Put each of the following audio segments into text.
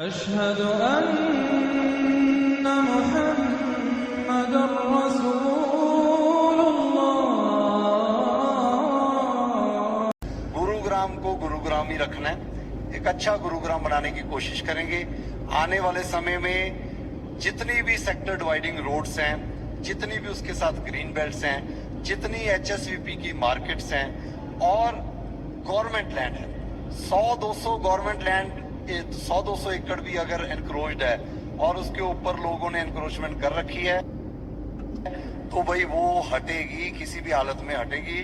अशहदु अन्ना मुहम्मदुर रसूलुल्लाह। गुरुग्राम को गुरुग्राम ही रखना है, एक अच्छा गुरुग्राम बनाने की कोशिश करेंगे। आने वाले समय में जितनी भी सेक्टर डिवाइडिंग रोड्स हैं, जितनी भी उसके साथ ग्रीन बेल्ट्स हैं, जितनी HSVP की मार्केट्स हैं और गवर्नमेंट लैंड है, 100-200 गवर्नमेंट लैंड 100-200 एकड़ भी अगर एनक्रोच्ड है और उसके ऊपर लोगों ने एनक्रोचमेंट कर रखी है तो भाई वो हटेगी, किसी भी हालत में हटेगी।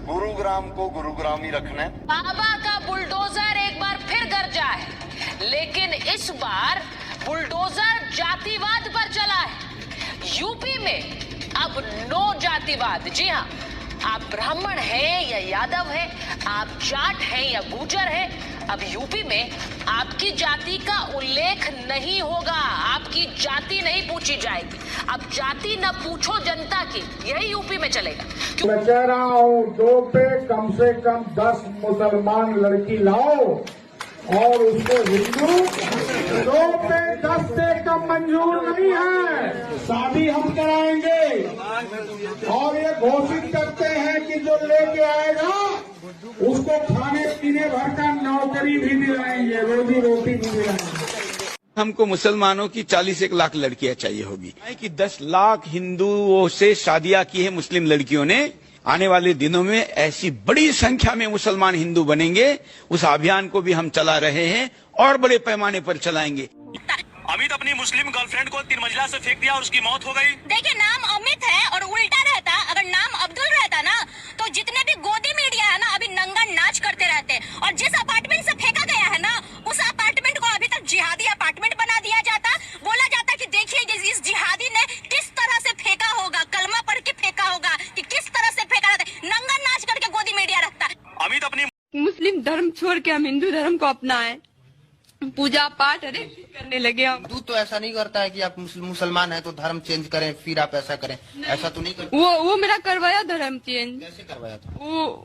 गुरुग्राम को गुरुग्राम ही रखना है। बाबा का बुलडोजर एक बार फिर गरजा है, लेकिन इस बार बुलडोजर जातिवाद पर चला है। यूपी में अब नो जातिवाद। जी हाँ, आप ब्राह्मण हैं या यादव हैं, आप जाट हैं या गुर्जर हैं, अब यूपी में आपकी जाति का उल्लेख नहीं होगा, आपकी जाति नहीं पूछी जाएगी। अब जाति न पूछो जनता की, यही यूपी में चलेगा। मैं कह रहा हूँ 2 पे कम से कम 10 मुसलमान लड़की लाओ और उसको हिंदू 2 पे 10 से कम मंजूर नहीं है। शादी हम कराएंगे और ये घोषित करते हैं कि जो लेके आएगा उसको खाने पीने भर का नौकरी भी दिलाएंगे, रोजी रोटी भी दिलाएंगे। हमको मुसलमानों की 40-1 लाख लड़कियां चाहिए होगी कि 10 लाख हिंदुओं से शादियां की है मुस्लिम लड़कियों ने। आने वाले दिनों में ऐसी बड़ी संख्या में मुसलमान हिंदू बनेंगे, उस अभियान को भी हम चला रहे हैं और बड़े पैमाने पर चलाएंगे। अमित अपनी मुस्लिम गर्लफ्रेंड को 3 मंजिला से फेंक दिया और उसकी मौत हो गई। देखिए, नाम अमित है और उल्टा रहता, अगर नाम अब्दुल रहता ना तो जितने भी गोदी मीडिया है ना अभी नंगा नाच करते रहते। और जिस अपार्टमेंट से फेंका गया है ना उस अपार्टमेंट को अभी तक जिहादी अपार्टमेंट बना दिया जाता। बोला जाता कि देखिए इस जिहादी ने किस तरह से फेंका होगा, कलमा पढ़ के फेंका होगा कि किस तरह से फेंका रहता है। नंगा नाच करके गोदी मीडिया रखता है। अमित अपनी मुस्लिम धर्म छोड़ के हम हिंदू धर्म को अपनाएं, पूजा पाठ अरे करने लगे हम। हिंदू तो ऐसा नहीं करता है कि आप मुसलमान हैं तो धर्म चेंज करें फिर आप ऐसा करें, ऐसा तो नहीं करते। वो मेरा करवाया धर्म चेंज। कैसे करवाया था?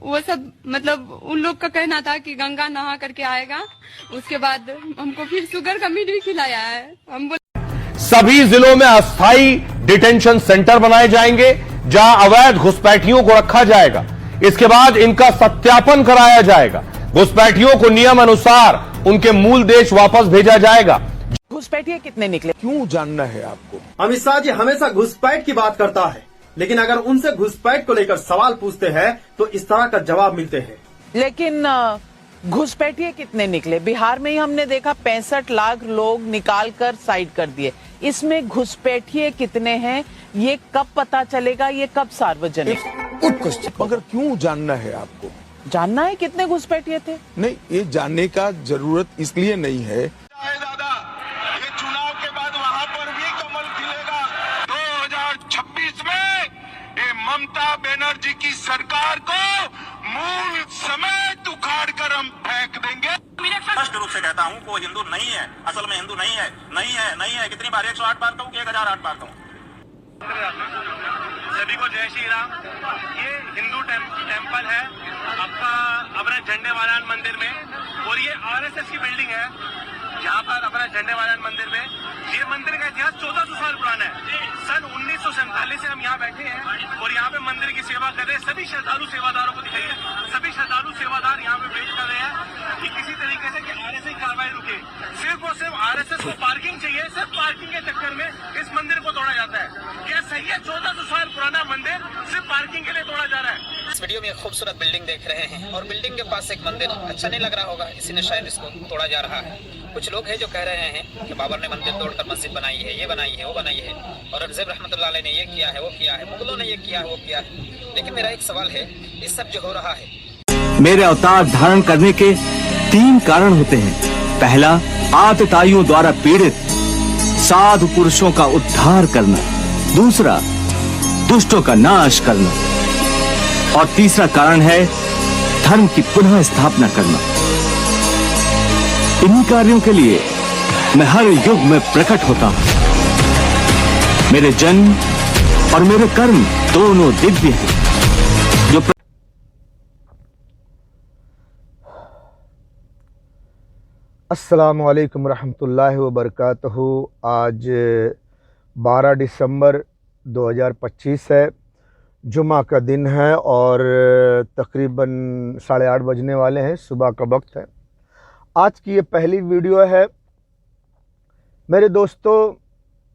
वो सब मतलब उन लोग का कहना था कि गंगा नहा करके आएगा, उसके बाद हमको फिर शुगर का मीट भी खिलाया है। हम सभी जिलों में अस्थायी डिटेंशन सेंटर बनाए जाएंगे जहां अवैध घुसपैठियों को रखा जाएगा। इसके बाद इनका सत्यापन कराया जाएगा। घुसपैठियों को नियम अनुसार उनके मूल देश वापस भेजा जाएगा। घुसपैठिए कितने निकले, क्यों जानना है आपको? अमित शाह जी हमेशा घुसपैठ की बात करता है, लेकिन अगर उनसे घुसपैठ को लेकर सवाल पूछते हैं तो इस तरह का जवाब मिलते हैं। लेकिन घुसपैठिए कितने निकले? बिहार में ही हमने देखा 65 लाख लोग निकाल कर साइड कर दिए। इसमें घुसपैठिए कितने हैं ये कब पता चलेगा, ये कब सार्वजनिक? मगर क्यों जानना है आपको? जानना है कितने घुसपैठिए थे? नहीं, ये जानने का जरूरत इसलिए नहीं है। दादा, ये चुनाव के बाद वहाँ पर भी कमल खिलेगा। 2026 में ये ममता बनर्जी की सरकार को मूल समेत उखाड़ कर हम फेंक देंगे। स्पष्ट रूप से कहता हूँ वो हिंदू नहीं है, असल में हिंदू नहीं है, नहीं है, नहीं है। कितनी बार 108 बार कहूँ, 1008 बार कहूँ। सभी को जय श्री राम। ये हिंदू टेम्पल है आपका अपना झंडे वारान मंदिर में, और ये RSS की बिल्डिंग है यहाँ पर अपना झंडे वारान मंदिर में। ये मंदिर का इतिहास 1400 साल पुराना है। सन 1947 से हम यहाँ बैठे हैं और यहाँ पे मंदिर की सेवा कर रहे हैं। सभी श्रद्धालु सेवादारों को दिखाइए, सभी श्रद्धालु सेवादार यहाँ पे वेट कर रहे हैं कि किसी तरीके से कि RSS की कार्रवाई रुके। सिर्फ और सिर्फ RSS को पार्किंग चाहिए, सिर्फ पार्किंग के चक्कर में इस मंदिर को तोड़ा जाता है। क्या सही है? 1400 साल पुराना मंदिर सिर्फ पार्किंग के लिए तोड़ा जा रहा है। इस वीडियो में खूबसूरत बिल्डिंग देख रहे हैं और बिल्डिंग के पास एक मंदिर अच्छा नहीं लग रहा होगा, इसी ने शायद इसको तोड़ा जा रहा है। कुछ लोग हैं जो कह रहे हैं कि बाबर ने मंदिर तोड़कर मस्जिद बनाई है, ये बनाई है, वो बनाई है, औरंगजेब रहमतुल्लाह अलैह ने ये किया है, वो किया है, मुगलों ने ये किया है, वो किया है। लेकिन मेरा एक सवाल है, ये सब जो हो रहा है, मेरे अवतार धारण करने के 3 कारण होते हैं। पहला, आतताइयों द्वारा पीड़ित साधु पुरुषों का उद्धार करना। दूसरा, दुष्टों का नाश करना। और तीसरा कारण है धर्म की पुनः स्थापना करना। इन्हीं कार्यों के लिए मैं हर युग में प्रकट होता हूं। मेरे जन्म और मेरे कर्म दोनों दिव्य हैं। जो अस्सलामु अलैकुम रहमतुल्लाहि व बरकातहू। आज 12 दिसंबर 2025 है, जुमा का दिन है और तकरीबन 8:30 बजने वाले हैं, सुबह का वक्त है। आज की ये पहली वीडियो है। मेरे दोस्तों,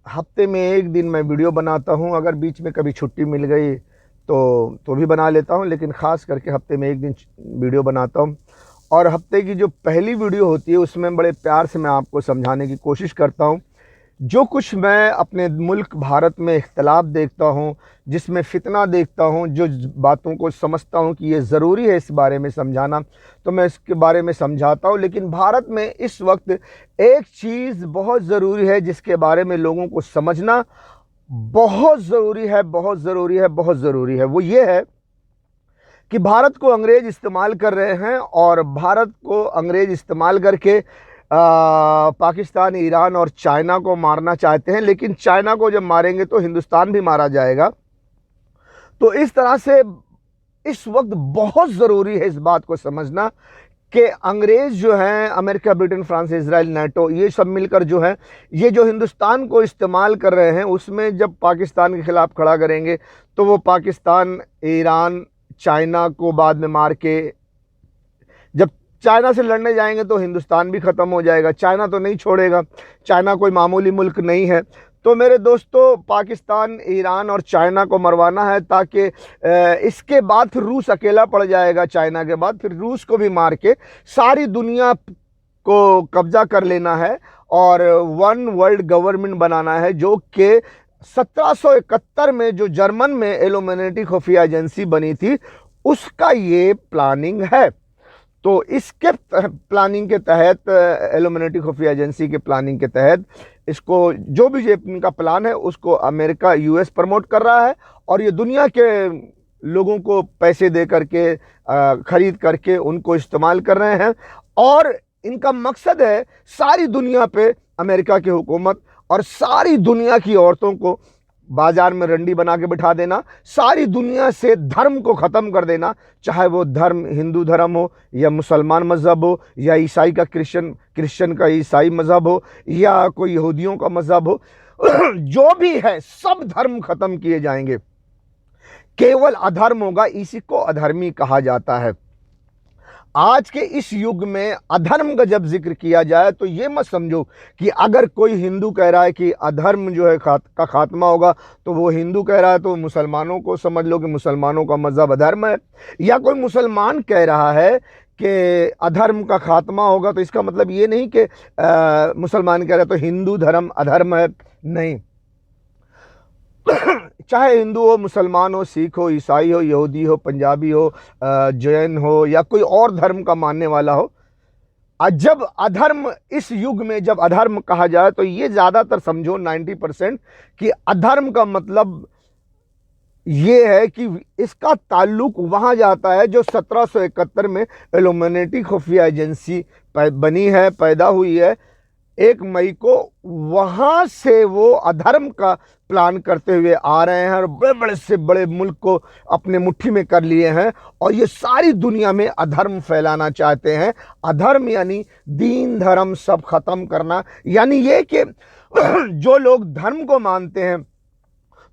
हफ्ते में एक दिन मैं वीडियो बनाता हूँ, अगर बीच में कभी छुट्टी मिल गई तो भी बना लेता हूँ, लेकिन ख़ास करके हफ्ते में एक दिन वीडियो बनाता हूँ। और हफ्ते की जो पहली वीडियो होती है उसमें बड़े प्यार से मैं आपको समझाने की कोशिश करता हूँ। जो कुछ मैं अपने मुल्क भारत में इख्तलाफ देखता हूँ, जिसमें फितना देखता हूँ, जो बातों को समझता हूँ कि ये ज़रूरी है इस बारे में समझाना, तो मैं इसके बारे में समझाता हूँ। लेकिन भारत में इस वक्त एक चीज़ बहुत ज़रूरी है जिसके बारे में लोगों को समझना बहुत ज़रूरी है, बहुत ज़रूरी है, बहुत ज़रूरी है। वो ये है कि भारत को अंग्रेज़ इस्तेमाल कर रहे हैं और भारत को अंग्रेज़ इस्तेमाल करके पाकिस्तान, ईरान और चाइना को मारना चाहते हैं। लेकिन चाइना को जब मारेंगे तो हिंदुस्तान भी मारा जाएगा। तो इस तरह से इस वक्त बहुत ज़रूरी है इस बात को समझना कि अंग्रेज़ जो हैं, America, Britain, France, Israel, NATO, ये सब मिलकर जो है, ये जो हिंदुस्तान को इस्तेमाल कर रहे हैं, उसमें जब पाकिस्तान के ख़िलाफ़ खड़ा करेंगे तो वो पाकिस्तान, ईरान, चाइना को बाद में मार के जब चाइना से लड़ने जाएंगे तो हिंदुस्तान भी ख़त्म हो जाएगा। चाइना तो नहीं छोड़ेगा, चाइना कोई मामूली मुल्क नहीं है। तो मेरे दोस्तों, पाकिस्तान, ईरान और चाइना को मरवाना है ताकि इसके बाद फिर रूस अकेला पड़ जाएगा। चाइना के बाद फिर रूस को भी मार के सारी दुनिया को कब्जा कर लेना है और वन वर्ल्ड गवर्नमेंट बनाना है, जो कि 1771 में जो जर्मन में एल्यूमिनेटी खुफिया एजेंसी बनी थी, उसका ये प्लानिंग है। तो इसके प्लानिंग के तहत, एल्यूमिनेटी खुफिया एजेंसी के प्लानिंग के तहत, इसको जो भी इनका प्लान है उसको अमेरिका, यूएस प्रमोट कर रहा है और ये दुनिया के लोगों को पैसे दे करके, ख़रीद करके उनको इस्तेमाल कर रहे हैं। और इनका मकसद है सारी दुनिया पे अमेरिका की हुकूमत और सारी दुनिया की औरतों को बाजार में रंडी बना के बिठा देना, सारी दुनिया से धर्म को ख़त्म कर देना, चाहे वो धर्म हिंदू धर्म हो या मुसलमान मज़हब हो या ईसाई का क्रिश्चियन का ईसाई मज़हब हो या कोई यहूदियों का मज़हब हो, जो भी है सब धर्म ख़त्म किए जाएंगे। केवल अधर्म होगा, इसी को अधर्मी कहा जाता है। आज के इस युग में अधर्म का जब जिक्र किया जाए तो ये मत समझो कि अगर कोई हिंदू कह रहा है कि अधर्म जो है का खात्मा होगा तो वो हिंदू कह रहा है तो मुसलमानों को समझ लो कि मुसलमानों का मज़हब अधर्म है, या कोई मुसलमान कह रहा है कि अधर्म का खात्मा होगा तो इसका मतलब ये नहीं कि मुसलमान कह रहा है तो हिंदू धर्म अधर्म है। नहीं, चाहे हिंदू हो, मुसलमान हो, सिख हो, ईसाई हो, यहूदी हो, पंजाबी हो, जैन हो या कोई और धर्म का मानने वाला हो, जब अधर्म, इस युग में जब अधर्म कहा जाए तो ये ज़्यादातर समझो 90% कि अधर्म का मतलब ये है कि इसका ताल्लुक वहाँ जाता है जो 1771 में एल्यूमिनेटी खुफिया एजेंसी बनी है, पैदा हुई है 1 मई को। वहाँ से वो अधर्म का प्लान करते हुए आ रहे हैं और बड़े बड़े से बड़े मुल्क को अपने मुट्ठी में कर लिए हैं और ये सारी दुनिया में अधर्म फैलाना चाहते हैं। अधर्म यानी दीन धर्म सब ख़त्म करना, यानी ये कि जो लोग धर्म को मानते हैं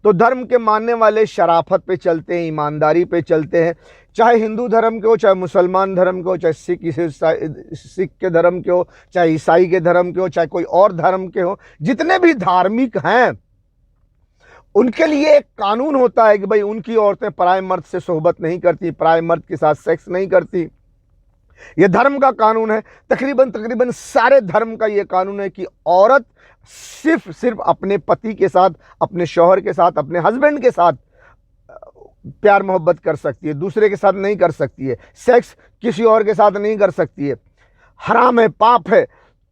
तो धर्म के मानने वाले शराफत पे चलते हैं, ईमानदारी पे चलते हैं, चाहे हिंदू धर्म के हो, चाहे मुसलमान धर्म के हो, चाहे सिख के धर्म के हो, चाहे ईसाई के धर्म के हो, चाहे कोई और धर्म के हो, जितने भी धार्मिक हैं उनके लिए एक कानून होता है कि भाई उनकी औरतें पराए मर्द से सोहबत नहीं करती, पराए मर्द के साथ सेक्स नहीं करती। ये धर्म का कानून है। तकरीबन सारे धर्म का ये कानून है कि औरत सिर्फ अपने पति के साथ, अपने शौहर के साथ, अपने हस्बैंड के साथ प्यार मोहब्बत कर सकती है, दूसरे के साथ नहीं कर सकती है। सेक्स किसी और के साथ नहीं कर सकती है, हराम है, पाप है।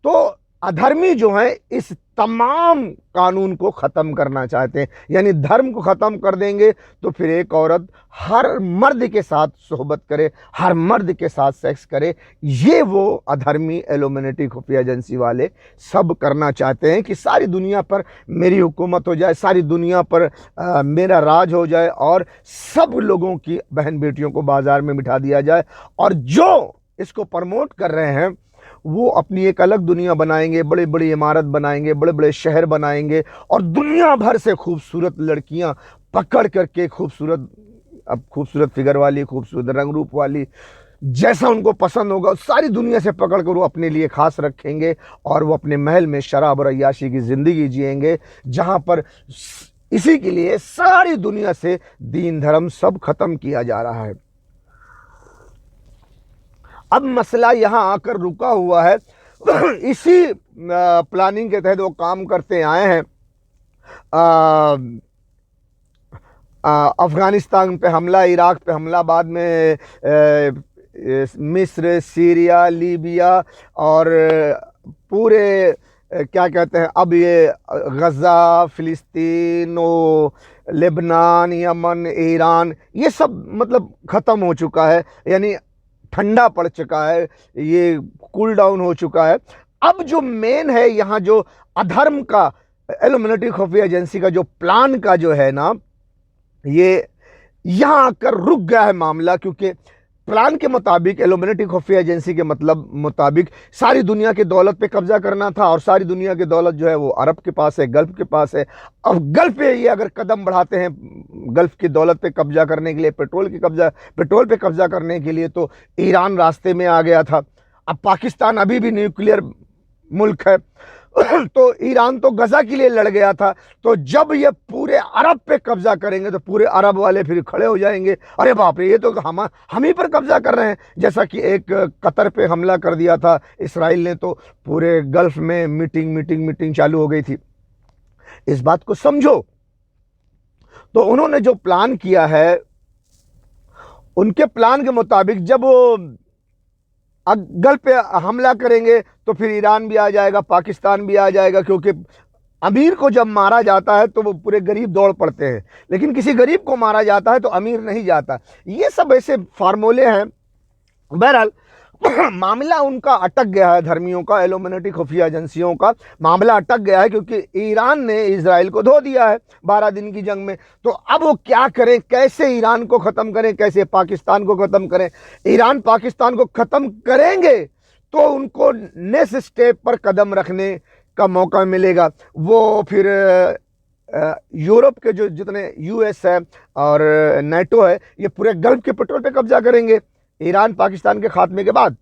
तो अधर्मी जो है इस तमाम कानून को ख़त्म करना चाहते हैं, यानी धर्म को ख़त्म कर देंगे तो फिर एक औरत हर मर्द के साथ सोहबत करे, हर मर्द के साथ सेक्स करे। ये वो अधर्मी एल्यूमिनेटी खुफिया एजेंसी वाले सब करना चाहते हैं कि सारी दुनिया पर मेरी हुकूमत हो जाए, सारी दुनिया पर मेरा राज हो जाए और सब लोगों की बहन बेटियों को बाज़ार में बिठा दिया जाए। और जो इसको प्रमोट कर रहे हैं वो अपनी एक अलग दुनिया बनाएंगे, बड़ी बड़ी इमारत बनाएंगे, बड़े बड़े शहर बनाएंगे और दुनिया भर से खूबसूरत लड़कियां पकड़ करके खूबसूरत फिगर वाली, खूबसूरत रंग रूप वाली, जैसा उनको पसंद होगा सारी दुनिया से पकड़ कर वो अपने लिए खास रखेंगे और वो अपने महल में शराब और अय्याशी की ज़िंदगी जिएंगे, जहां पर इसी के लिए सारी दुनिया से दीन धर्म सब खत्म किया जा रहा है। अब मसला यहां आकर रुका हुआ है। इसी प्लानिंग के तहत वो काम करते आए हैं। अफगानिस्तान पे हमला, इराक पे हमला, बाद में मिस्र, सीरिया, लीबिया और पूरे क्या कहते हैं अब ये गज़ा, फ़िलिस्तीन, लेबनान, यमन, ईरान, ये सब मतलब ख़त्म हो चुका है, यानी ठंडा पड़ चुका है, ये कूल डाउन हो चुका है। अब जो मेन है यहाँ जो अधर्म का, इल्यूमिनेटी खुफिया एजेंसी का जो प्लान का जो है ना, ये यहाँ आकर रुक गया है मामला, क्योंकि प्लान के मुताबिक, इल्यूमिनेटी खुफिया एजेंसी के मतलब मुताबिक सारी दुनिया की दौलत पे कब्जा करना था और सारी दुनिया की दौलत जो है वो अरब के पास है, गल्फ के पास है। अब गल्फ पे ये अगर कदम बढ़ाते हैं गल्फ की दौलत पे कब्जा करने के लिए, पेट्रोल पे कब्जा करने के लिए, तो ईरान रास्ते में आ गया था। अब पाकिस्तान अभी भी न्यूक्लियर मुल्क है, तो ईरान तो गजा के लिए लड़ गया था। तो जब ये पूरे अरब पे कब्जा करेंगे तो पूरे अरब वाले फिर खड़े हो जाएंगे, अरे बाप रे, ये तो हम ही पर कब्जा कर रहे हैं। जैसा कि एक कतर पे हमला कर दिया था इसराइल ने, तो पूरे गल्फ में मीटिंग चालू हो गई थी। इस बात को समझो। तो उन्होंने जो प्लान किया है, उनके प्लान के मुताबिक जब वो गल्फ पे हमला करेंगे तो फिर ईरान भी आ जाएगा, पाकिस्तान भी आ जाएगा, क्योंकि अमीर को जब मारा जाता है तो वो पूरे गरीब दौड़ पड़ते हैं, लेकिन किसी गरीब को मारा जाता है तो अमीर नहीं जाता। ये सब ऐसे फार्मूले हैं। बहरहाल मामला उनका अटक गया है, धर्मियों का, इल्यूमिनेटी खुफिया एजेंसियों का मामला अटक गया है, क्योंकि ईरान ने इजराइल को धो दिया है 12 दिन की जंग में। तो अब वो क्या करें, कैसे ईरान को ख़त्म करें, कैसे पाकिस्तान को ख़त्म करें। ईरान पाकिस्तान को ख़त्म करेंगे तो उनको नेक्स्ट स्टेप पर कदम रखने का मौका मिलेगा। वो फिर यूरोप के जो जितने यूएस है और नेटो है, ये पूरे गल्फ के पेट्रोल पे कब्जा करेंगे ईरान पाकिस्तान के खात्मे के बाद,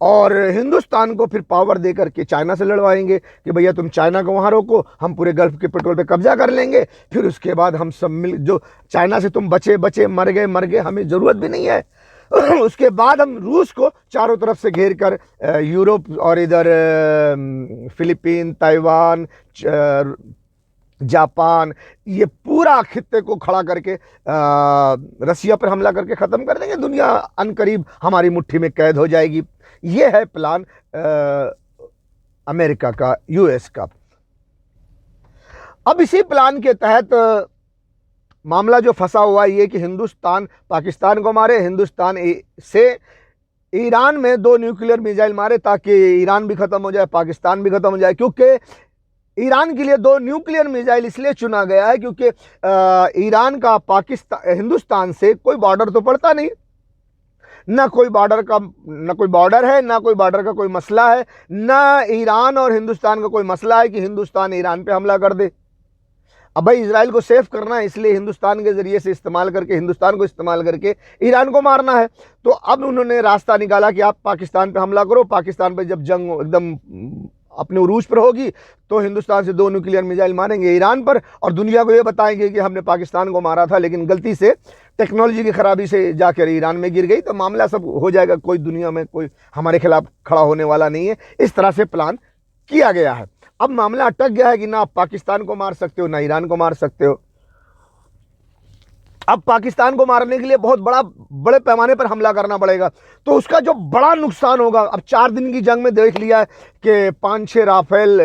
और हिंदुस्तान को फिर पावर दे करके चाइना से लड़वाएंगे कि भैया तुम चाइना को वहाँ रोको, हम पूरे गल्फ के पेट्रोल पे कब्जा कर लेंगे। फिर उसके बाद हम सब मिल, जो चाइना से तुम बचे मर गए, हमें ज़रूरत भी नहीं है। उसके बाद हम रूस को चारों तरफ से घेर कर यूरोप और इधर फिलीपीन, ताइवान, जापान, ये पूरा खित्ते को खड़ा करके रसिया पर हमला करके ख़त्म कर देंगे। दुनिया अनकरीब हमारी मुट्ठी में कैद हो जाएगी। ये है प्लान अमेरिका का, यूएस का। अब इसी प्लान के तहत मामला जो फंसा हुआ है ये कि हिंदुस्तान पाकिस्तान को मारे, हिंदुस्तान से ईरान में 2 न्यूक्लियर मिसाइल मारे ताकि ईरान भी ख़त्म हो जाए, पाकिस्तान भी ख़त्म हो जाए। क्योंकि ईरान के लिए 2 न्यूक्लियर मिसाइल इसलिए चुना गया है क्योंकि ईरान का हिंदुस्तान से कोई बॉर्डर तो पड़ता नहीं, ना कोई बॉर्डर है, ना कोई बॉर्डर का कोई मसला है, ना ईरान और हिंदुस्तान का कोई मसला है कि हिंदुस्तान ईरान पे हमला कर दे। अब भाई इजराइल को सेफ करना है, इसलिए हिंदुस्तान के ज़रिए से इस्तेमाल करके, हिंदुस्तान को इस्तेमाल करके ईरान को मारना है। तो अब उन्होंने रास्ता निकाला कि आप पाकिस्तान पे हमला करो, पाकिस्तान पे जब जंग एकदम अपने उरूज पर होगी तो हिंदुस्तान से 2 न्यूक्लियर मिसाइल मारेंगे ईरान पर, और दुनिया को ये बताएंगे कि हमने पाकिस्तान को मारा था, लेकिन गलती से टेक्नोलॉजी की खराबी से जाकर ईरान में गिर गई, तो मामला सब हो जाएगा। कोई दुनिया में कोई हमारे खिलाफ खड़ा होने वाला नहीं है। इस तरह से प्लान किया गया है। अब मामला अटक गया है कि ना आप पाकिस्तान को मार सकते हो, ना ईरान को मार सकते हो। अब पाकिस्तान को मारने के लिए बहुत बड़े पैमाने पर हमला करना पड़ेगा, तो उसका जो बड़ा नुकसान होगा, अब 4 दिन की जंग में देख लिया है कि 5-6 राफेल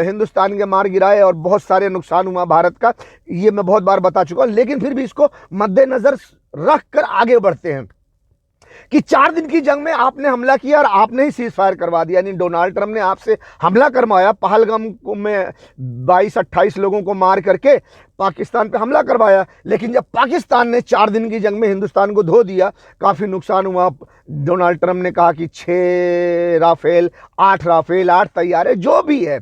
हिंदुस्तान के मार गिराए और बहुत सारे नुकसान हुआ भारत का, ये मैं बहुत बार बता चुका हूं। लेकिन फिर भी इसको मद्देनजर रख कर आगे बढ़ते हैं। कि 4 दिन की जंग में आपने हमला किया और आपने ही सीज फायर करवा दिया, यानी डोनाल्ड ट्रंप ने आपसे हमला करवाया, पहलगाम में 22-28 लोगों को मार करके पाकिस्तान पे हमला करवाया। लेकिन जब पाकिस्तान ने 4 दिन की जंग में हिंदुस्तान को धो दिया, काफ़ी नुकसान हुआ। डोनाल्ड ट्रंप ने कहा कि 6 राफेल, 8 राफेल, 8 तैयारे, जो भी है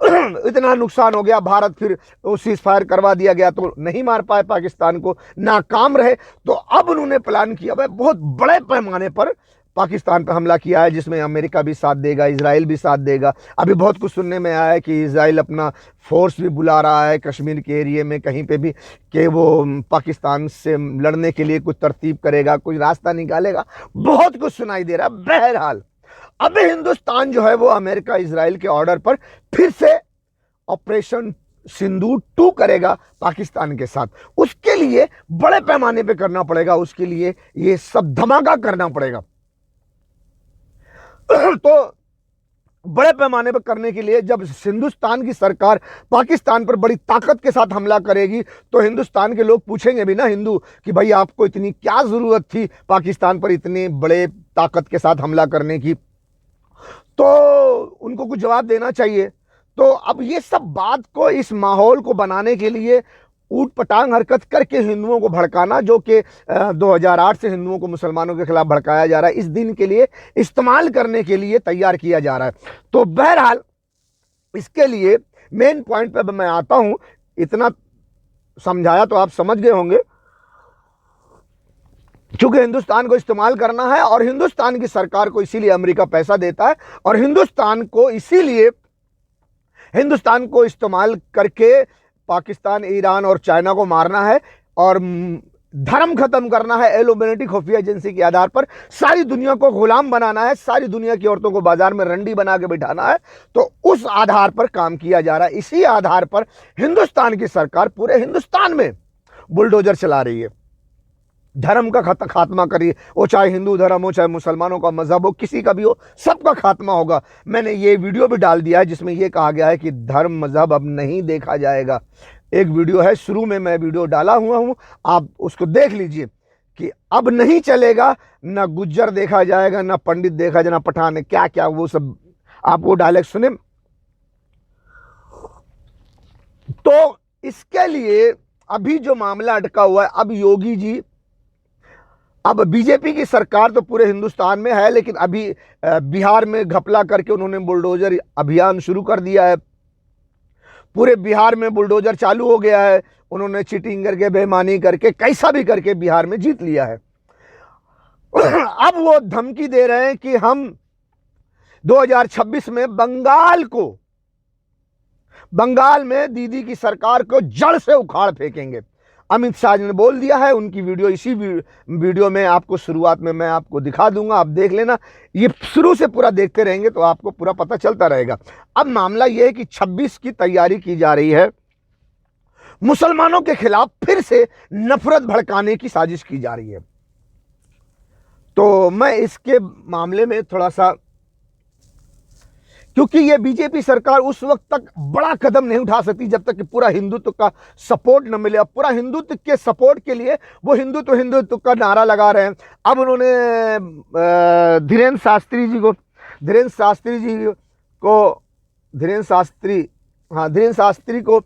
इतना नुकसान हो गया, भारत फिर सीज फायर करवा दिया गया तो नहीं मार पाए पाकिस्तान को, नाकाम रहे। तो अब उन्होंने प्लान किया, भाई बहुत बड़े पैमाने पर पाकिस्तान पर हमला किया है, जिसमें अमेरिका भी साथ देगा, इजराइल भी साथ देगा। अभी बहुत कुछ सुनने में आया है कि इजराइल अपना फोर्स भी बुला रहा है कश्मीर के एरिया में कहीं पे भी, कि वो पाकिस्तान से लड़ने के लिए कुछ तरतीब करेगा, कुछ रास्ता निकालेगा, बहुत कुछ सुनाई दे रहा है। बहरहाल अब हिंदुस्तान जो है वो अमेरिका इजराइल के ऑर्डर पर फिर से ऑपरेशन सिंदूर 2 करेगा पाकिस्तान के साथ। उसके लिए बड़े पैमाने पे करना पड़ेगा, उसके लिए ये सब धमाका करना पड़ेगा। तो बड़े पैमाने पर करने के लिए जब हिंदुस्तान की सरकार पाकिस्तान पर बड़ी ताकत के साथ हमला करेगी तो हिंदुस्तान के लोग पूछेंगे भी ना, हिंदू, कि भाई आपको इतनी क्या जरूरत थी पाकिस्तान पर इतने बड़े ताकत के साथ हमला करने की, तो उनको कुछ जवाब देना चाहिए। तो अब ये सब बात को, इस माहौल को बनाने के लिए ऊट पटांग हरकत करके हिंदुओं को भड़काना, जो कि 2008 से हिंदुओं को मुसलमानों के खिलाफ भड़काया जा रहा है, इस दिन के लिए इस्तेमाल करने के लिए तैयार किया जा रहा है। तो बहरहाल इसके लिए मेन पॉइंट पे मैं आता हूं, इतना समझाया तो आप समझ गए होंगे, क्योंकि हिंदुस्तान को इस्तेमाल करना है और हिंदुस्तान की सरकार को इसीलिए अमेरिका पैसा देता है और हिंदुस्तान को इसीलिए हिंदुस्तान को इस्तेमाल करके पाकिस्तान, ईरान और चाइना को मारना है और धर्म खत्म करना है। एल्यूमिनेटी खुफिया एजेंसी के आधार पर सारी दुनिया को गुलाम बनाना है, सारी दुनिया की औरतों को बाजार में रंडी बना के बिठाना है। तो उस आधार पर काम किया जा रहा है। इसी आधार पर हिंदुस्तान की सरकार पूरे हिंदुस्तान में बुलडोजर चला रही है, धर्म का खात्मा करिए, वो चाहे हिंदू धर्म हो, चाहे मुसलमानों का मजहब हो, किसी का भी हो, सबका खात्मा होगा। मैंने ये वीडियो भी डाल दिया है जिसमें यह कहा गया है कि धर्म मजहब अब नहीं देखा जाएगा। एक वीडियो है, शुरू में मैं वीडियो डाला हुआ हूं, आप उसको देख लीजिए कि अब नहीं चलेगा, ना गुज्जर देखा जाएगा, ना पंडित देखा जाएगा, ना पठान, क्या क्या वो सब, आप वो डायलॉग सुने। तो इसके लिए अभी जो मामला अटका हुआ है, अब योगी जी, अब बीजेपी की सरकार तो पूरे हिंदुस्तान में है, लेकिन अभी बिहार में घपला करके उन्होंने बुलडोजर अभियान शुरू कर दिया है। पूरे बिहार में बुलडोजर चालू हो गया है। उन्होंने चीटिंग करके, बेईमानी करके, कैसा भी करके बिहार में जीत लिया है। अब वो धमकी दे रहे हैं कि हम 2026 में बंगाल में दीदी की सरकार को जड़ से उखाड़ फेंकेंगे। अमित शाह जी ने बोल दिया है, उनकी वीडियो इसी वीडियो में आपको शुरुआत में मैं आपको दिखा दूंगा, आप देख लेना। ये शुरू से पूरा देखते रहेंगे तो आपको पूरा पता चलता रहेगा। अब मामला यह है कि 26 की तैयारी की जा रही है, मुसलमानों के खिलाफ फिर से नफरत भड़काने की साजिश की जा रही है। तो मैं इसके मामले में थोड़ा सा, क्योंकि ये बीजेपी सरकार उस वक्त तक बड़ा कदम नहीं उठा सकती जब तक कि पूरा हिंदुत्व का सपोर्ट न मिले। अब पूरा हिंदुत्व के सपोर्ट के लिए वो हिंदुत्व का नारा लगा रहे हैं। अब उन्होंने धीरेन्द्र शास्त्री को,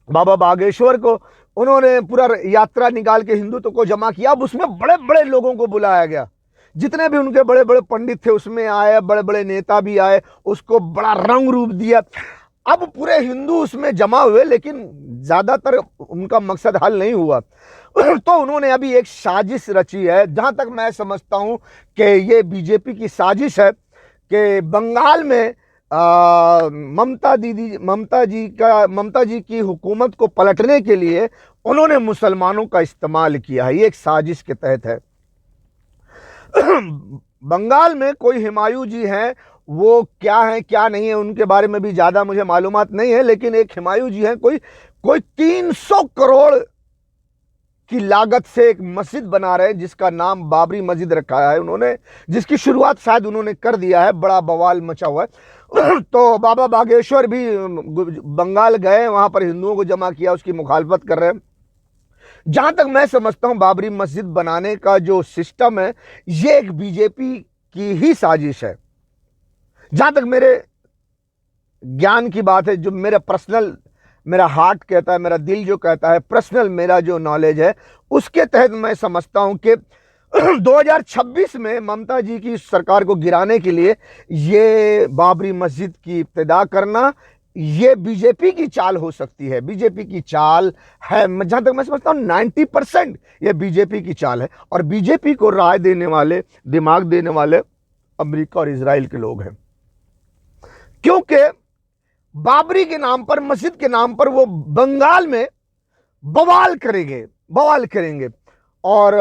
बाबा बागेश्वर को उन्होंने पूरा यात्रा निकाल के हिंदुत्व को जमा किया। अब उसमें बड़े बड़े लोगों को बुलाया गया, जितने भी उनके बड़े बड़े पंडित थे उसमें आए, बड़े बड़े नेता भी आए, उसको बड़ा रंग रूप दिया। अब पूरे हिंदू उसमें जमा हुए, लेकिन ज्यादातर उनका मकसद हल नहीं हुआ। तो उन्होंने अभी एक साजिश रची है, जहां तक मैं समझता हूं कि ये बीजेपी की साजिश है कि बंगाल में ममता जी की हुकूमत को पलटने के लिए उन्होंने मुसलमानों का इस्तेमाल किया है। ये एक साजिश के तहत है। बंगाल में कोई हुमायूं जी हैं, वो क्या है क्या नहीं है उनके बारे में भी ज़्यादा मुझे मालूमात नहीं है, लेकिन एक हुमायूं जी हैं, कोई 300 करोड़ की लागत से एक मस्जिद बना रहे हैं जिसका नाम बाबरी मस्जिद रखा है उन्होंने, जिसकी शुरुआत शायद उन्होंने कर दिया है। बड़ा बवाल मचा हुआ है। तो बाबा बागेश्वर भी बंगाल गए, वहां पर हिंदुओं को जमा किया, उसकी मुखालफत कर रहे हैं। जहां तक मैं समझता हूं बाबरी मस्जिद बनाने का जो सिस्टम है ये एक बीजेपी की ही साजिश है। जहां तक मेरे ज्ञान की बात है, जो मेरा पर्सनल, मेरा हार्ट कहता है, मेरा दिल जो कहता है, पर्सनल मेरा जो नॉलेज है उसके तहत मैं समझता हूं कि 2026 में ममता जी की सरकार को गिराने के लिए ये बाबरी मस्जिद की इब्तिदा करना ये बीजेपी की चाल हो सकती है। बीजेपी की चाल है, जहां तक मैं समझता हूं 90% ये बीजेपी की चाल है। और बीजेपी को राय देने वाले, दिमाग देने वाले अमेरिका और इजराइल के लोग हैं, क्योंकि बाबरी के नाम पर, मस्जिद के नाम पर वो बंगाल में बवाल करेंगे और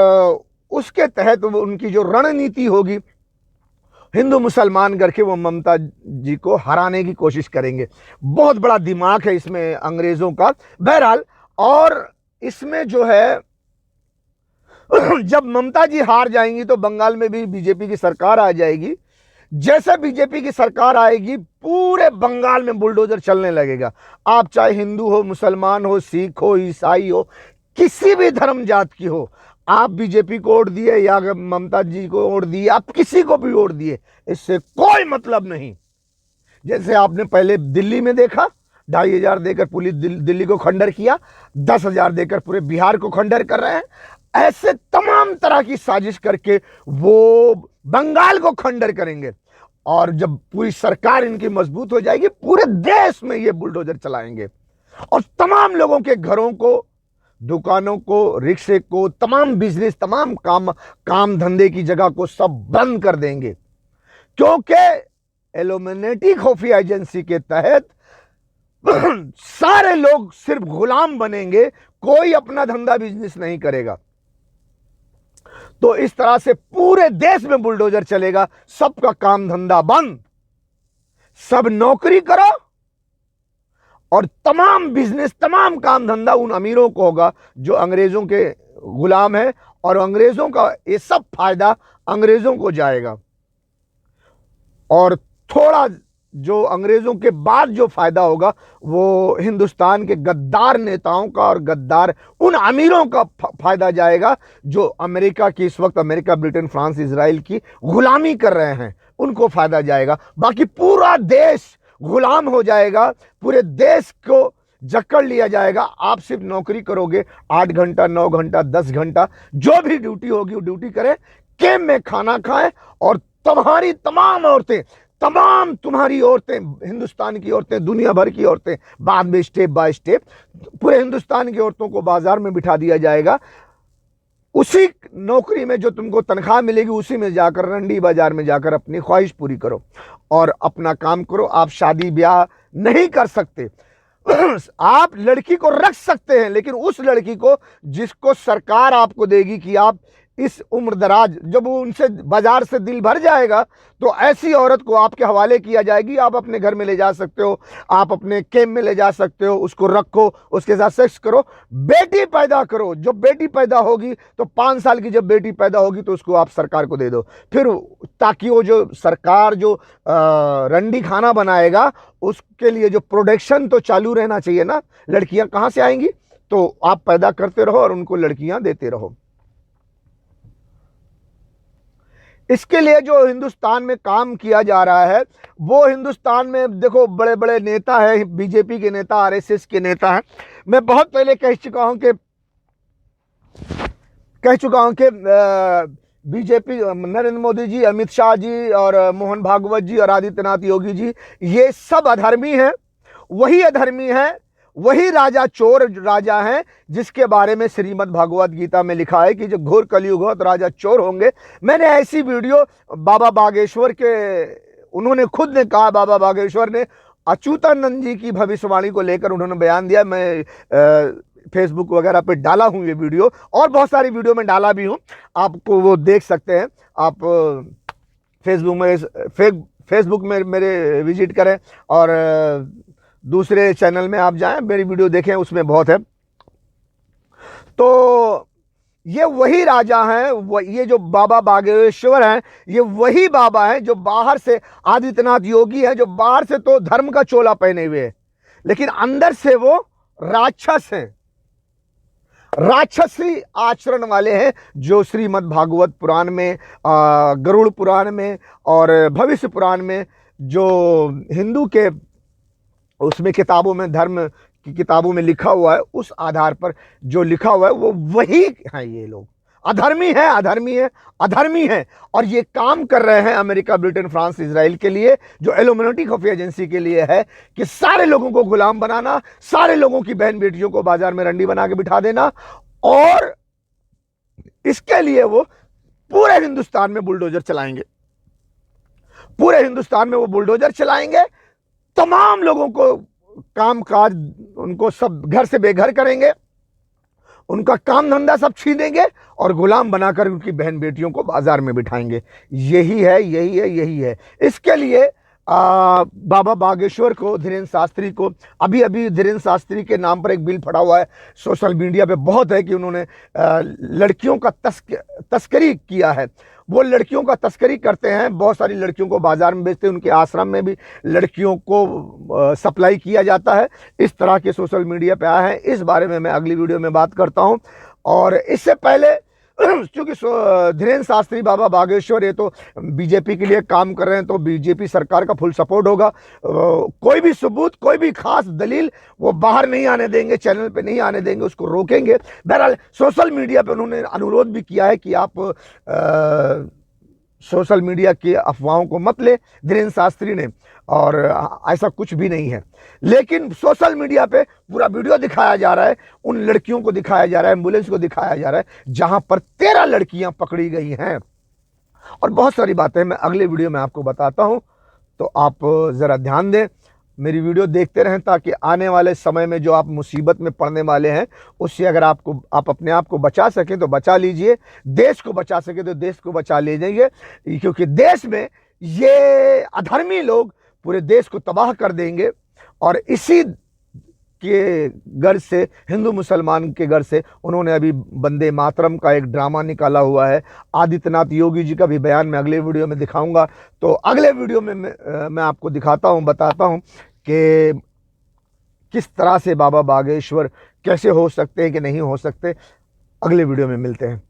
उसके तहत उनकी जो रणनीति होगी हिंदू मुसलमान करके वो ममता जी को हराने की कोशिश करेंगे। बहुत बड़ा दिमाग है इसमें अंग्रेजों का। बहरहाल, और इसमें जो है जब ममता जी हार जाएंगी तो बंगाल में भी बीजेपी की सरकार आ जाएगी। जैसे बीजेपी की सरकार आएगी पूरे बंगाल में बुलडोजर चलने लगेगा। आप चाहे हिंदू हो, मुसलमान हो, सिख हो, ईसाई हो, किसी भी धर्म जात की हो, आप बीजेपी को वोट दिए या ममता जी को वोट दिए, आप किसी को भी वोट दिए, इससे कोई मतलब नहीं। जैसे आपने पहले दिल्ली में देखा, 2,500 देकर पुलिस दिल्ली को खंडर किया, 10,000 देकर पूरे बिहार को खंडर कर रहे हैं। ऐसे तमाम तरह की साजिश करके वो बंगाल को खंडर करेंगे। और जब पूरी सरकार इनकी मजबूत हो जाएगी, पूरे देश में ये बुलडोजर चलाएंगे और तमाम लोगों के घरों को, दुकानों को, रिक्शे को, तमाम बिजनेस, तमाम काम धंधे की जगह को सब बंद कर देंगे। क्योंकि इल्यूमिनेटी खुफिया एजेंसी के तहत सारे लोग सिर्फ गुलाम बनेंगे, कोई अपना धंधा बिजनेस नहीं करेगा। तो इस तरह से पूरे देश में बुलडोजर चलेगा, सबका काम धंधा बंद, सब नौकरी करो और तमाम बिजनेस, तमाम काम धंधा उन अमीरों को होगा जो अंग्रेजों के गुलाम है, और अंग्रेजों का ये सब फायदा अंग्रेजों को जाएगा। और थोड़ा जो अंग्रेजों के बाद जो फायदा होगा वो हिंदुस्तान के गद्दार नेताओं का और गद्दार उन अमीरों का फायदा जाएगा जो अमेरिका की, इस वक्त अमेरिका, ब्रिटेन, फ्रांस, इजराइल की गुलामी कर रहे हैं, उनको फायदा जाएगा। बाकी पूरा देश गुलाम हो जाएगा, पूरे देश को जकड़ लिया जाएगा। आप सिर्फ नौकरी करोगे, 8 घंटा, 9 घंटा, 10 घंटा, जो भी ड्यूटी होगी वो ड्यूटी करें, कैंप में खाना खाएं, और तुम्हारी तमाम औरतें, तमाम तुम्हारी औरतें, हिंदुस्तान की औरतें, दुनिया भर की औरतें, बाद में स्टेप बाय स्टेप पूरे हिंदुस्तान की औरतों को बाजार में बिठा दिया जाएगा। उसी नौकरी में जो तुमको तनख्वाह मिलेगी, उसी में जाकर रंडी बाजार में जाकर अपनी ख्वाहिश पूरी करो और अपना काम करो। आप शादी ब्याह नहीं कर सकते, आप लड़की को रख सकते हैं, लेकिन उस लड़की को जिसको सरकार आपको देगी कि आप इस उम्र दराज, जब उनसे बाजार से दिल भर जाएगा तो ऐसी औरत को आपके हवाले किया जाएगी। आप अपने घर में ले जा सकते हो, आप अपने कैंप में ले जा सकते हो, उसको रखो, उसके साथ सेक्स करो, बेटी पैदा करो। जब बेटी पैदा होगी तो 5 साल की जब बेटी पैदा होगी तो उसको आप सरकार को दे दो, फिर ताकि वो जो सरकार जो रंडी खाना बनाएगा उसके लिए जो प्रोडक्शन तो चालू रहना चाहिए ना। लड़कियां कहाँ से आएंगी? तो आप पैदा करते रहो और उनको लड़कियां देते रहो। इसके लिए जो हिंदुस्तान में काम किया जा रहा है, वो हिंदुस्तान में देखो बड़े बड़े नेता हैं, बीजेपी के नेता, आरएसएस के नेता हैं। मैं बहुत पहले कह चुका हूं कि बीजेपी, नरेंद्र मोदी जी, अमित शाह जी और मोहन भागवत जी और आदित्यनाथ योगी जी, ये सब अधर्मी हैं। वही अधर्मी हैं, वही राजा चोर राजा हैं जिसके बारे में श्रीमद् भागवत गीता में लिखा है कि जब घोर कलयुग हो तो राजा चोर होंगे। मैंने ऐसी वीडियो बाबा बागेश्वर के, उन्होंने खुद ने कहा, बाबा बागेश्वर ने अच्युतानंद जी की भविष्यवाणी को लेकर उन्होंने बयान दिया। मैं फेसबुक वगैरह पे डाला हूँ ये वीडियो, और बहुत सारी वीडियो में डाला भी हूँ, आपको वो देख सकते हैं। आप फेसबुक में मेरे विजिट करें और दूसरे चैनल में आप जाएं, मेरी वीडियो देखें, उसमें बहुत है। तो ये वही राजा हैं, ये जो बाबा बागेश्वर हैं, ये वही बाबा हैं जो बाहर से, आदित्यनाथ योगी है जो बाहर से तो धर्म का चोला पहने हुए हैं, लेकिन अंदर से वो राक्षस हैं। राक्षसी आचरण वाले हैं, जो श्रीमद् भागवत पुराण में, गरुड़ पुराण में और भविष्य पुराण में, जो हिंदू के उसमें किताबों में, धर्म की किताबों में लिखा हुआ है, उस आधार पर जो लिखा हुआ है वो वही हैं। ये लोग अधर्मी हैं, अधर्मी हैं, अधर्मी हैं, और ये काम कर रहे हैं अमेरिका, ब्रिटेन, फ्रांस, इजराइल के लिए, जो इल्यूमिनेटी खुफिया एजेंसी के लिए है, कि सारे लोगों को गुलाम बनाना, सारे लोगों की बहन बेटियों को बाजार में रंडी बना के बिठा देना, और इसके लिए वो पूरे हिंदुस्तान में बुलडोजर चलाएंगे, पूरे हिंदुस्तान में वो बुलडोजर चलाएंगे, तमाम लोगों को काम काज, उनको सब घर से बेघर करेंगे, उनका काम धंधा सब छीनेंगे और गुलाम बनाकर उनकी बहन बेटियों को बाजार में बिठाएंगे। यही है, यही है, यही है। इसके लिए बाबा बागेश्वर को, धीरेन्द्र शास्त्री को, अभी धीरेन्द्र शास्त्री के नाम पर एक बिल पड़ा हुआ है, सोशल मीडिया पे बहुत है, कि उन्होंने लड़कियों का तस्करी किया है। वो लड़कियों का तस्करी करते हैं, बहुत सारी लड़कियों को बाजार में बेचते हैं, उनके आश्रम में भी लड़कियों को सप्लाई किया जाता है। इस तरह के सोशल मीडिया पे आए हैं। इस बारे में मैं अगली वीडियो में बात करता हूं। और इससे पहले, क्योंकि धीरेन्द्र शास्त्री, बाबा बागेश्वर, ये तो बीजेपी के लिए काम कर रहे हैं, तो बीजेपी सरकार का फुल सपोर्ट होगा। कोई भी सबूत, कोई भी खास दलील वो बाहर नहीं आने देंगे, चैनल पे नहीं आने देंगे, उसको रोकेंगे। बहरहाल सोशल मीडिया पे उन्होंने अनुरोध भी किया है कि आप सोशल मीडिया की अफवाहों को मत ले, धीरेन्द्र शास्त्री ने, और ऐसा कुछ भी नहीं है। लेकिन सोशल मीडिया पे पूरा वीडियो दिखाया जा रहा है, उन लड़कियों को दिखाया जा रहा है, एम्बुलेंस को दिखाया जा रहा है, जहां पर 13 लड़कियां पकड़ी गई हैं, और बहुत सारी बातें मैं अगले वीडियो में आपको बताता हूं। तो आप जरा ध्यान दें, मेरी वीडियो देखते रहें, ताकि आने वाले समय में जो आप मुसीबत में पड़ने वाले हैं, उससे अगर आप अपने आप को बचा सकें तो बचा लीजिए, देश को बचा सके तो देश को बचा ले जाइए, क्योंकि देश में ये अधर्मी लोग पूरे देश को तबाह कर देंगे। और इसी के गर्ज से, हिंदू मुसलमान के गर्ज से, उन्होंने अभी वंदे मातरम का एक ड्रामा निकाला हुआ है। आदित्यनाथ योगी जी का भी बयान मैं अगले वीडियो में दिखाऊंगा। तो अगले वीडियो में मैं आपको दिखाता हूं, बताता हूं कि किस तरह से बाबा बागेश्वर कैसे हो सकते हैं कि नहीं हो सकते। अगले वीडियो में मिलते हैं।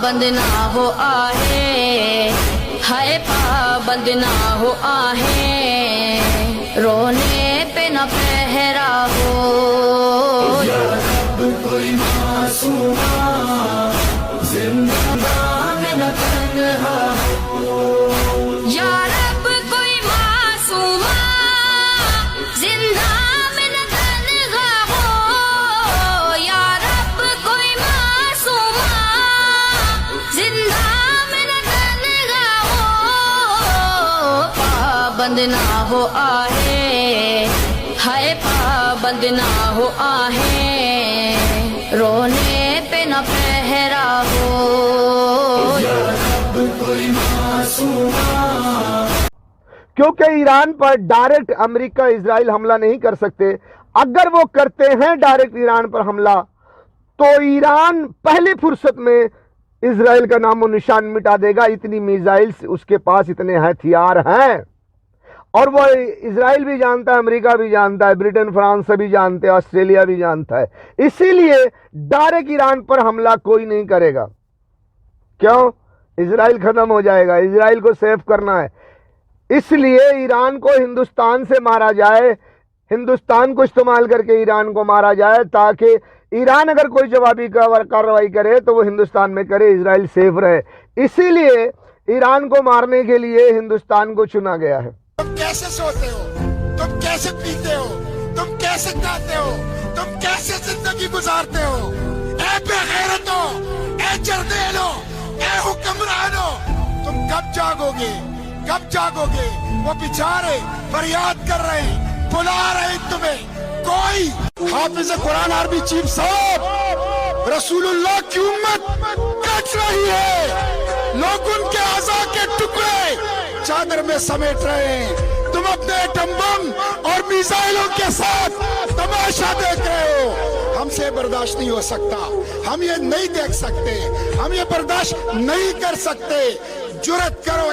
पाबंद ना हो आहे, हाय पाबंद ना हो आहे, रोने पे न पहरा हो। या रब कोई मासूमा जिंदा में न तन्हा हो, या रब कोई मासूमा जिंदा में न तन्हा हो, या रब कोई मासूमा जिंदा में न तन्हा हो। पाबंद ना हो आहे, हाय पाबंद ना हो आहे, रोने पे न पहरा हो। या रब कोई मासूमा। क्योंकि ईरान पर डायरेक्ट अमेरिका, इजराइल हमला नहीं कर सकते। अगर वो करते हैं डायरेक्ट ईरान पर हमला, तो ईरान पहली फुर्सत में इजराइल का नामो निशान मिटा देगा। इतनी मिसाइल्स उसके पास, इतने हथियार हैं, और वो इजराइल भी जानता है, अमेरिका भी जानता है, ब्रिटेन, फ्रांस सभी जानते हैं, ऑस्ट्रेलिया भी जानता है। इसीलिए डायरेक्ट ईरान पर हमला कोई नहीं करेगा। क्यों? इजराइल खत्म हो जाएगा, इजराइल को सेव करना है। इसलिए ईरान को हिंदुस्तान से मारा जाए, हिंदुस्तान को इस्तेमाल करके ईरान को मारा जाए, ताकि ईरान अगर कोई जवाबी कार्रवाई करे तो वो हिंदुस्तान में करे, इजराइल सेफ रहे। इसीलिए ईरान को मारने के लिए हिंदुस्तान को चुना गया है। तुम कैसे सोते हो, तुम कैसे पीते हो, तुम कैसे खाते हो, तुम कैसे जिंदगी गुजारते हो? ए बेगैरतों, ए जर्देलों, ए हुक्मरानों, तुम कब जागोगे, कब जागोगे? वो बेचारे फरियाद कर रहे हैं, बुला रहे हैं तुम्हें। कोई हाफिज कुरान आर्मी चीफ साहब रसूलुल्लाह की उम्मत कट रही है, लोग उनके आज़ा के टुकड़े चादर में समेट रहे हैं। तुम अपने एटम बम और मिसाइलों के साथ तमाशा देख रहे हो। हमसे बर्दाश्त नहीं हो सकता, हम ये नहीं देख सकते, हम ये बर्दाश्त नहीं कर सकते। जुर्रत करो।